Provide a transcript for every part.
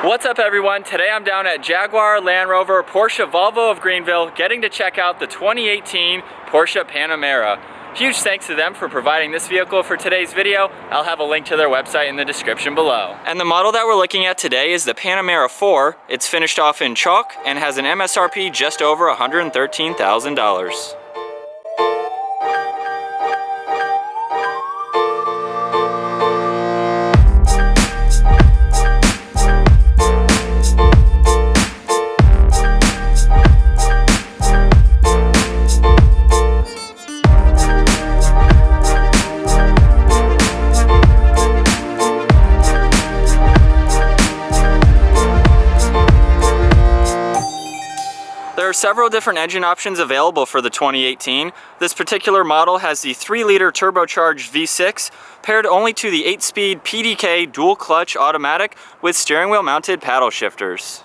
What's up everyone? Today I'm down at Jaguar, Land Rover, Porsche, Volvo of Greenville getting to check out the 2018 Porsche Panamera. Huge thanks to them for providing this vehicle for today's video. I'll have a link to their website in the description below. And the model that we're looking at today is the Panamera 4. It's finished off in chalk and has an MSRP just over $113,000. There are several different engine options available for the 2018. This particular model has the 3-liter turbocharged V6 paired only to the 8-speed PDK dual clutch automatic with steering wheel mounted paddle shifters.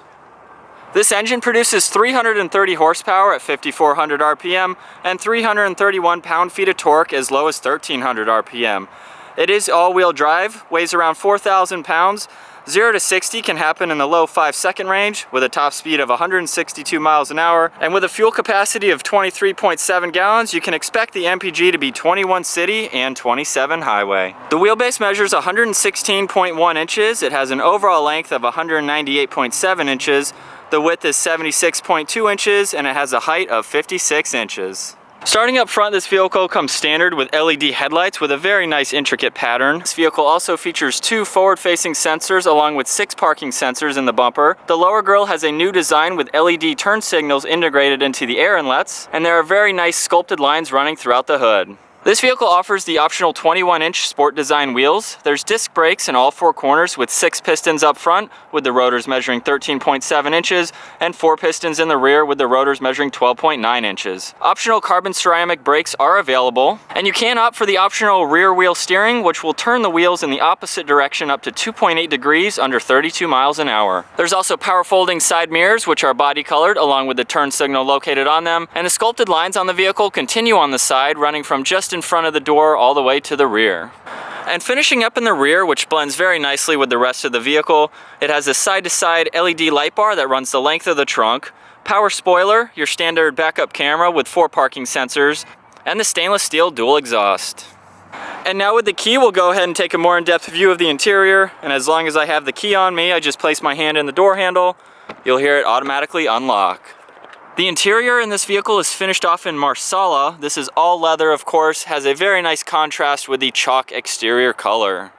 This engine produces 330 horsepower at 5,400 RPM and 331 pound-feet of torque as low as 1,300 RPM. It is all-wheel drive, weighs around 4,000 pounds. 0 to 60 can happen in the low 5-second range with a top speed of 162 miles an hour, and with a fuel capacity of 23.7 gallons, you can expect the MPG to be 21 city and 27 highway. The wheelbase measures 116.1 inches. It has an overall length of 198.7 inches. The width is 76.2 inches, and it has a height of 56 inches. Starting up front, this vehicle comes standard with LED headlights with a very nice intricate pattern. This vehicle also features 2 forward-facing sensors along with 6 parking sensors in the bumper. The lower grille has a new design with LED turn signals integrated into the air inlets, and there are very nice sculpted lines running throughout the hood. This vehicle offers the optional 21-inch sport design wheels. There's disc brakes in all 4 corners with 6 pistons up front, with the rotors measuring 13.7 inches, and 4 pistons in the rear with the rotors measuring 12.9 inches. Optional carbon ceramic brakes are available, and you can opt for the optional rear wheel steering, which will turn the wheels in the opposite direction up to 2.8 degrees under 32 miles an hour. There's also power folding side mirrors, which are body colored, along with the turn signal located on them, and the sculpted lines on the vehicle continue on the side, running from just in front of the door all the way to the rear. And finishing up in the rear, which blends very nicely with the rest of the vehicle, it has a side-to-side LED light bar that runs the length of the trunk, power spoiler, your standard backup camera with 4 parking sensors, and the stainless steel dual exhaust. And now with the key, we'll go ahead and take a more in-depth view of the interior, and as long as I have the key on me, I just place my hand in the door handle. You'll hear it automatically unlock. The interior in this vehicle is finished off in Marsala. This is all leather, of course, has a very nice contrast with the chalk exterior color.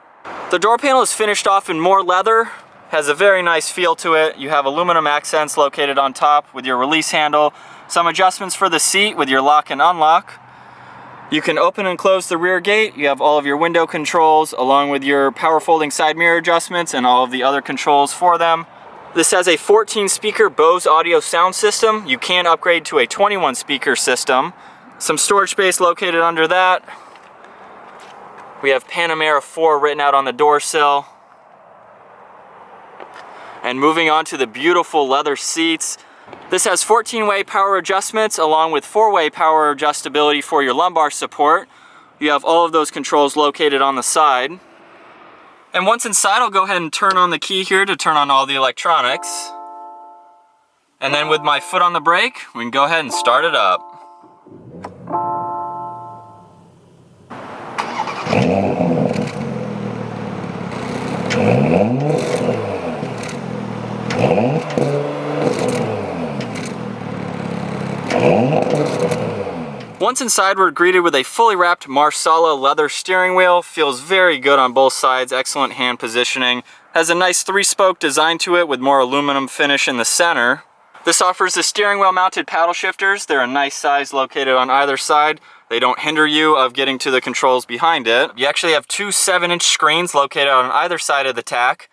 The door panel is finished off in more leather, has a very nice feel to it. You have aluminum accents located on top with your release handle, some adjustments for the seat with your lock and unlock. You can open and close the rear gate. You have all of your window controls along with your power folding side mirror adjustments and all of the other controls for them. This has a 14-speaker Bose audio sound system. You can upgrade to a 21-speaker system. Some storage space located under that. We have Panamera 4 written out on the door sill. And moving on to the beautiful leather seats. This has 14-way power adjustments along with 4-way power adjustability for your lumbar support. You have all of those controls located on the side. And once inside, I'll go ahead and turn on the key here to turn on all the electronics. And then with my foot on the brake, we can go ahead and start it up. Once inside, we're greeted with a fully wrapped Marsala leather steering wheel. Feels very good on both sides, excellent hand positioning. Has a nice 3-spoke design to it with more aluminum finish in the center. This offers the steering wheel mounted paddle shifters. They're a nice size located on either side. They don't hinder you of getting to the controls behind it. You actually have 2 7-inch screens located on either side of the tack.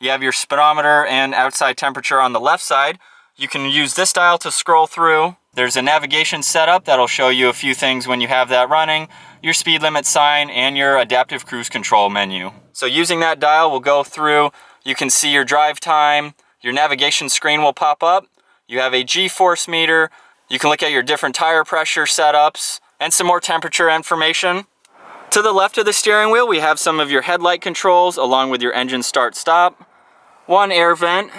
You have your speedometer and outside temperature on the left side. You can use this dial to scroll through. There's a navigation setup that'll show you a few things when you have that running, your speed limit sign, and your adaptive cruise control menu. So using that dial, we'll go through. You can see your drive time, your navigation screen will pop up. You have a G-force meter. You can look at your different tire pressure setups and some more temperature information. To the left of the steering wheel, we have some of your headlight controls along with your engine start-stop. One air vent,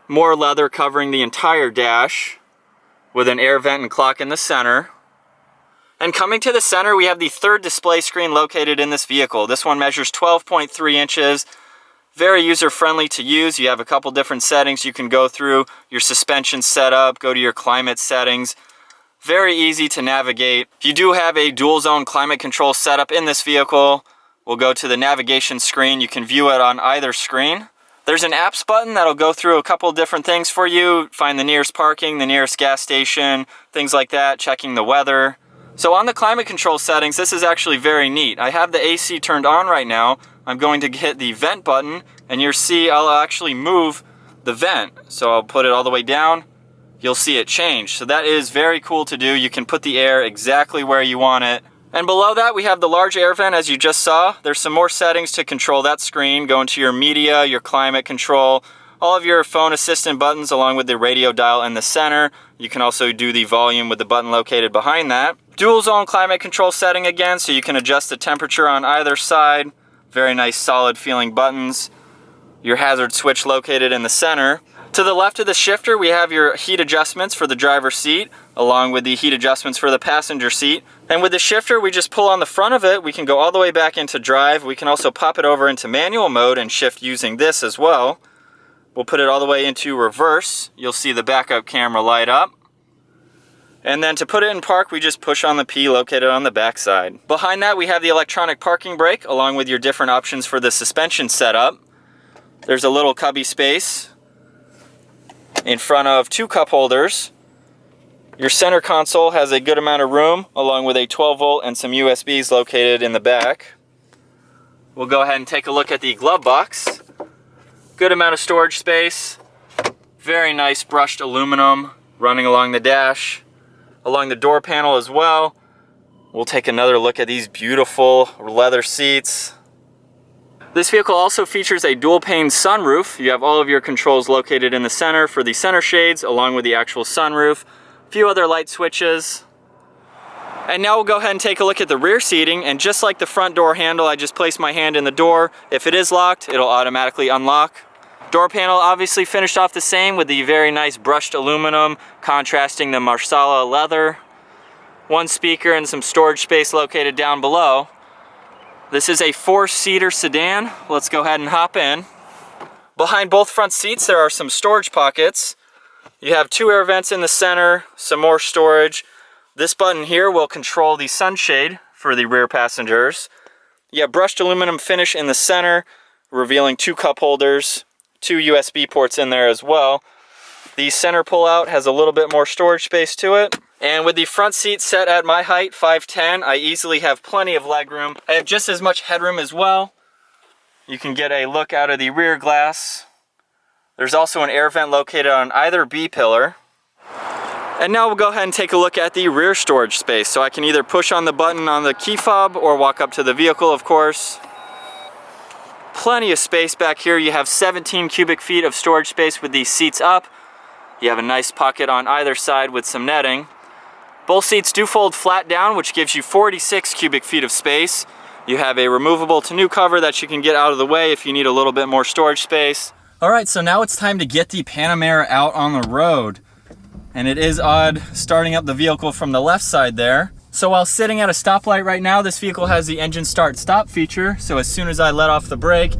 more leather covering the entire dash, with an air vent and clock in the center. And coming to the center, we have the third display screen located in this vehicle. This one measures 12.3 inches. Very user-friendly to use. You have a couple different settings you can go through. Your suspension setup, go to your climate settings. Very easy to navigate. You do have a dual zone climate control setup in this vehicle. We'll go to the navigation screen. You can view it on either screen. There's an apps button that'll go through a couple different things for you. Find the nearest parking, the nearest gas station, things like that, checking the weather. So on the climate control settings, this is actually very neat. I have the AC turned on right now. I'm going to hit the vent button, and you'll see I'll actually move the vent. So I'll put it all the way down. You'll see it change. So that is very cool to do. You can put the air exactly where you want it. And below that, we have the large air vent, as you just saw. There's some more settings to control that screen. Go into your media, your climate control, all of your phone assistant buttons along with the radio dial in the center. You can also do the volume with the button located behind that. Dual zone climate control setting again, so you can adjust the temperature on either side. Very nice solid feeling buttons. Your hazard switch located in the center. To the left of the shifter, we have your heat adjustments for the driver's seat, along with the heat adjustments for the passenger seat. And with the shifter, we just pull on the front of it. We can go all the way back into drive. We can also pop it over into manual mode and shift using this as well. We'll put it all the way into reverse. You'll see the backup camera light up. And then to put it in park, we just push on the P located on the back side. Behind that, we have the electronic parking brake, along with your different options for the suspension setup. There's a little cubby space in front of two cup holders. Your center console has a good amount of room, along with a 12 volt and some USBs located in the back. We'll go ahead and take a look at the glove box. Good amount of storage space. Very nice brushed aluminum running along the dash, along the door panel as well. We'll take another look at these beautiful leather seats. This vehicle also features a dual pane sunroof. You have all of your controls located in the center for the center shades, along with the actual sunroof. A few other light switches. And now we'll go ahead and take a look at the rear seating, and just like the front door handle, I just place my hand in the door. If it is locked, it'll automatically unlock. Door panel obviously finished off the same with the very nice brushed aluminum contrasting the Marsala leather. One speaker and some storage space located down below. This is a 4-seater sedan. Let's go ahead and hop in. Behind both front seats, there are some storage pockets. You have two air vents in the center, some more storage. This button here will control the sunshade for the rear passengers. You have brushed aluminum finish in the center, revealing two cup holders, two USB ports in there as well. The center pullout has a little bit more storage space to it. And with the front seat set at my height, 5'10", I easily have plenty of legroom. I have just as much headroom as well. You can get a look out of the rear glass. There's also an air vent located on either B-pillar. And now we'll go ahead and take a look at the rear storage space. So I can either push on the button on the key fob or walk up to the vehicle, of course. Plenty of space back here. You have 17 cubic feet of storage space with these seats up. You have a nice pocket on either side with some netting. Both seats do fold flat down, which gives you 46 cubic feet of space. You have a removable tonneau cover that you can get out of the way if you need a little bit more storage space. All right, so now it's time to get the Panamera out on the road. And it is odd starting up the vehicle from the left side there. So while sitting at a stoplight right now, this vehicle has the engine start stop feature. So as soon as I let off the brake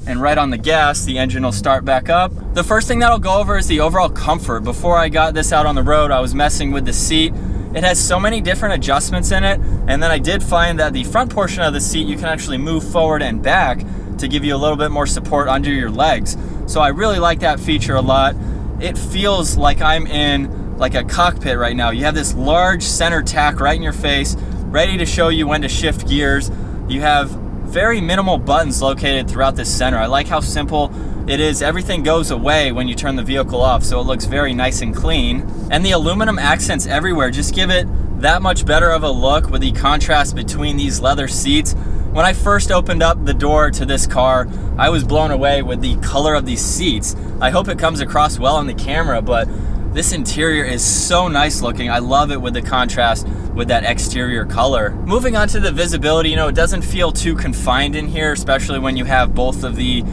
and right on the gas, the engine will start back up. The first thing that I'll go over is the overall comfort. Before I got this out on the road, I was messing with the seat. It has so many different adjustments in it, and then I did find that the front portion of the seat you can actually move forward and back to give you a little bit more support under your legs. So I really like that feature a lot. It feels like I'm in like a cockpit right now. You have this large center tack right in your face, ready to show you when to shift gears. You have very minimal buttons located throughout this center. I like how simple it is. Everything goes away when you turn the vehicle off, so it looks very nice and clean. And the aluminum accents everywhere just give it that much better of a look with the contrast between these leather seats. When I first opened up the door to this car, I was blown away with the color of these seats. I hope it comes across well on the camera, but This interior is so nice looking. I love it with the contrast with that exterior color. Moving on to the visibility, you know, it doesn't feel too confined in here, especially when you have both of the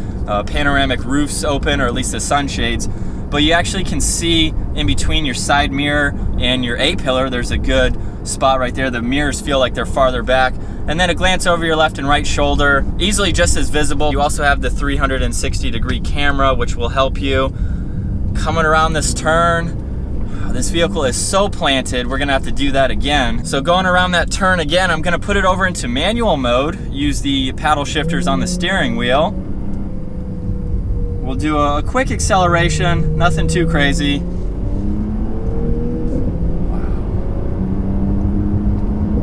panoramic roofs open, or at least the sunshades. But you actually can see in between your side mirror and your A-pillar, there's a good spot right there. The mirrors feel like they're farther back. And then a glance over your left and right shoulder, easily just as visible. You also have the 360-degree camera, which will help you. Coming around this turn, this vehicle is so planted, we're gonna have to do that again. So going around that turn again, I'm gonna put it over into manual mode, use the paddle shifters on the steering wheel. We'll do a quick acceleration, nothing too crazy.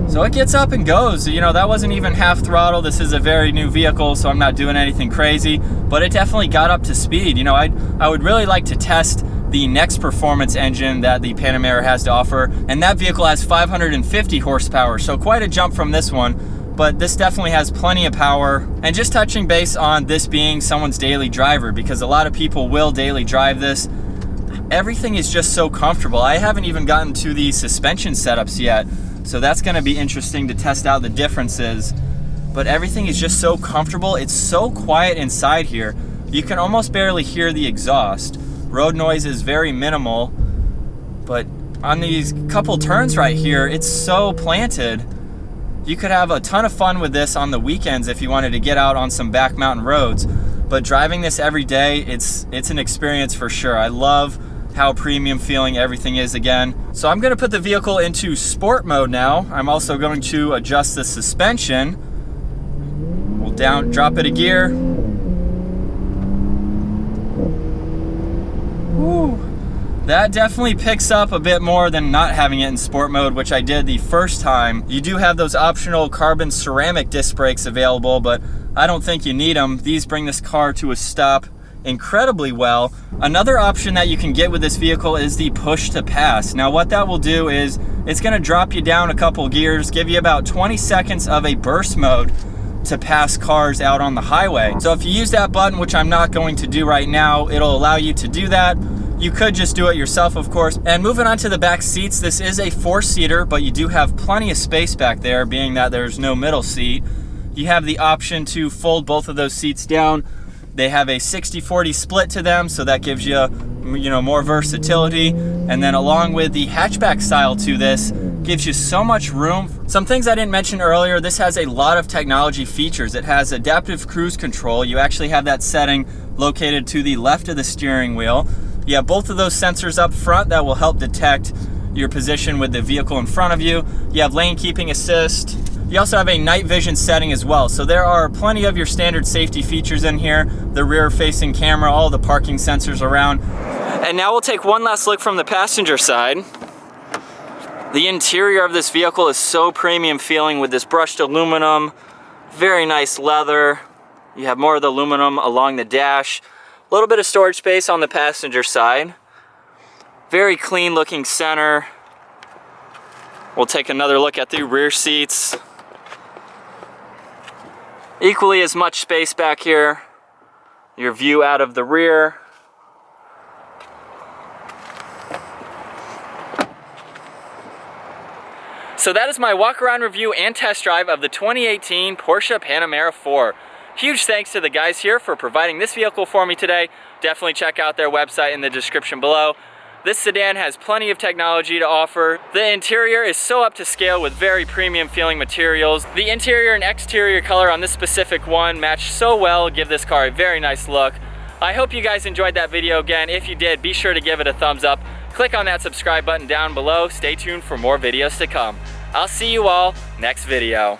So it gets up and goes. You know, that wasn't even half throttle. This is a very new vehicle, so I'm not doing anything crazy, but it definitely got up to speed. You know, I would really like to test the next performance engine that the Panamera has to offer, and that vehicle has 550 horsepower, so quite a jump from this one, but this definitely has plenty of power. And just touching base on this being someone's daily driver, because a lot of people will daily drive this, everything is just so comfortable. I haven't even gotten to the suspension setups yet, so that's gonna be interesting to test out the differences. But everything is just so comfortable. It's so quiet inside here. You can almost barely hear the exhaust. Road noise is very minimal, but on these couple turns right here, it's so planted. You could have a ton of fun with this on the weekends if you wanted to get out on some back mountain roads. But driving this every day, it's an experience for sure. I love how premium feeling everything is again. So I'm gonna put the vehicle into sport mode now. I'm also going to adjust the suspension. We'll drop it a gear. Woo. That definitely picks up a bit more than not having it in sport mode, which I did the first time. You do have those optional carbon ceramic disc brakes available, but I don't think you need them. These bring this car to a stop incredibly well. Another option that you can get with this vehicle is the push to pass. Now what that will do is it's gonna drop you down a couple gears, give you about 20 seconds of a burst mode to pass cars out on the highway. So if you use that button, which I'm not going to do right now, it'll allow you to do that. You could just do it yourself, of course. And moving on to the back seats, this is a 4-seater, but you do have plenty of space back there, being that there's no middle seat. You have the option to fold both of those seats down. They have a 60-40 split to them, so that gives you more versatility. And then along with the hatchback style to this, gives you so much room. Some things I didn't mention earlier, this has a lot of technology features. It has adaptive cruise control. You actually have that setting located to the left of the steering wheel. You have both of those sensors up front that will help detect your position with the vehicle in front of you. You have lane keeping assist. You also have a night vision setting as well. So there are plenty of your standard safety features in here. The rear facing camera, all the parking sensors around. And now we'll take one last look from the passenger side. The interior of this vehicle is so premium feeling with this brushed aluminum, very nice leather. You have more of the aluminum along the dash. A little bit of storage space on the passenger side. Very clean looking center. We'll take another look at the rear seats. Equally as much space back here. Your view out of the rear. So that is my walk around review and test drive of the 2018 Porsche Panamera 4. Huge thanks to the guys here for providing this vehicle for me today. Definitely check out their website in the description below. This sedan has plenty of technology to offer. The interior is so up to scale with very premium feeling materials. The interior and exterior color on this specific one match so well, give this car a very nice look. I hope you guys enjoyed that video. Again, if you did, be sure to give it a thumbs up. Click on that subscribe button down below. Stay tuned for more videos to come. I'll see you all next video.